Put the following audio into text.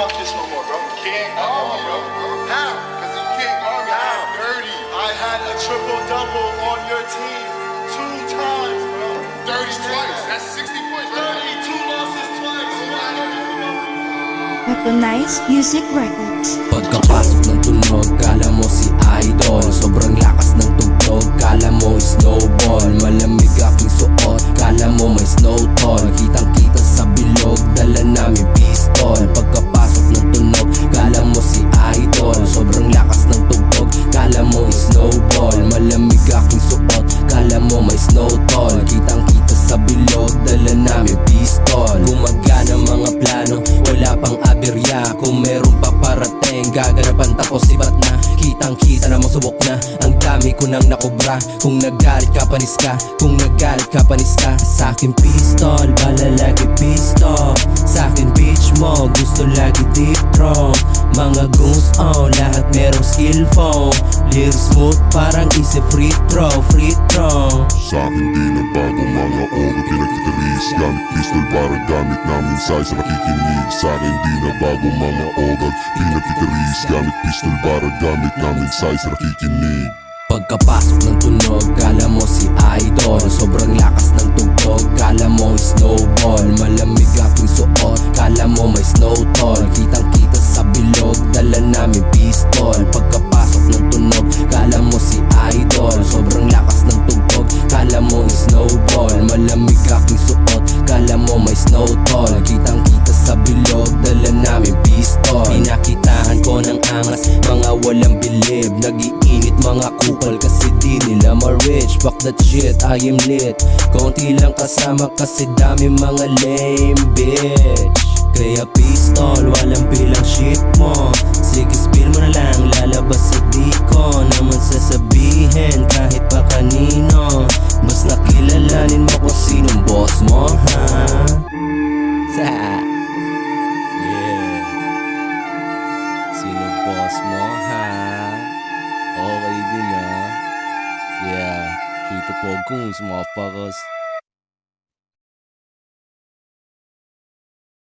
about this no more, bro. Can't argue, bro. How? Because you can't argue. How? Dirty. I had a triple-double on your team 2 times, bro. 30 twice. That's 60 points, right? 32 losses twice. Recognize Music Records. Pagkapasok ng tunog, kala mo si Idol. Sobrang lakas ng tugtog, kala mo snowball. Malamig aking suot, kala mo may snow tall. Kitang kita sa bilog, dala namin pistol. Pagkapasok ng tunog, kala mo si Idol. Sobrang lakas ng tugtog, kala mo snowball. Malamig aking suot, kala mo may snow tall. Kitang kita sa bilog, dala namin pistol. Gumagana mga plano, wala pang aberya. Kung meron pa parating, gaganapan tapos sibat na. Kitang kita namang subok na, ang dami ko nang nakubra. Kung nagalit ka panis ka, kung nagalit ka panis ka. Sa'kin pistol, bala lagi pistol. Sa'kin bitch mo, gusto lagi deep throw. Mga goons lahat merong skill phone. Lyrics smooth, parang isip free throw, free throw. Sa'kin di na bago mga ogo pinagtitiris. Gamit pistol para gamit namin size nakikinig. Sa'kin di na bago mga ogo pinagtitiris. Gamit pistol para gamit namin size nakikinig. Pagkapasok ng tunog, kala mo si Idol. Sobrang lakas ng tugtog, kala mo snowball. Malamig aking suot, kala mo may snow tall. Kitang kita sa bilog, dala namin pistol. Pagkapasok ng tunog, kala mo si Idol. Sobrang lakas ng tugtog, kala mo snowball. Malamig aking suot, kala mo may snow tall. Kitang kita sa bilog, dala namin pistol. Pinakitaan ko ng angas, mga walang bilib. Nag-iinit mga kupal kasi di nila ma-rich. Fuck that shit, I am lit. Konti lang kasama kasi dami mga lame bitch. Kaya pistol, walang bilang shit mo. Sige spill mo na lang, lalabas sa di ko naman sasabihin kahit pa kanino. Mas nakilalanin mo kung sinong boss mo, ha? Yeah. Sinong boss mo, ha? Okay din, ha? Yeah, treat the poor goons, motherfuckers.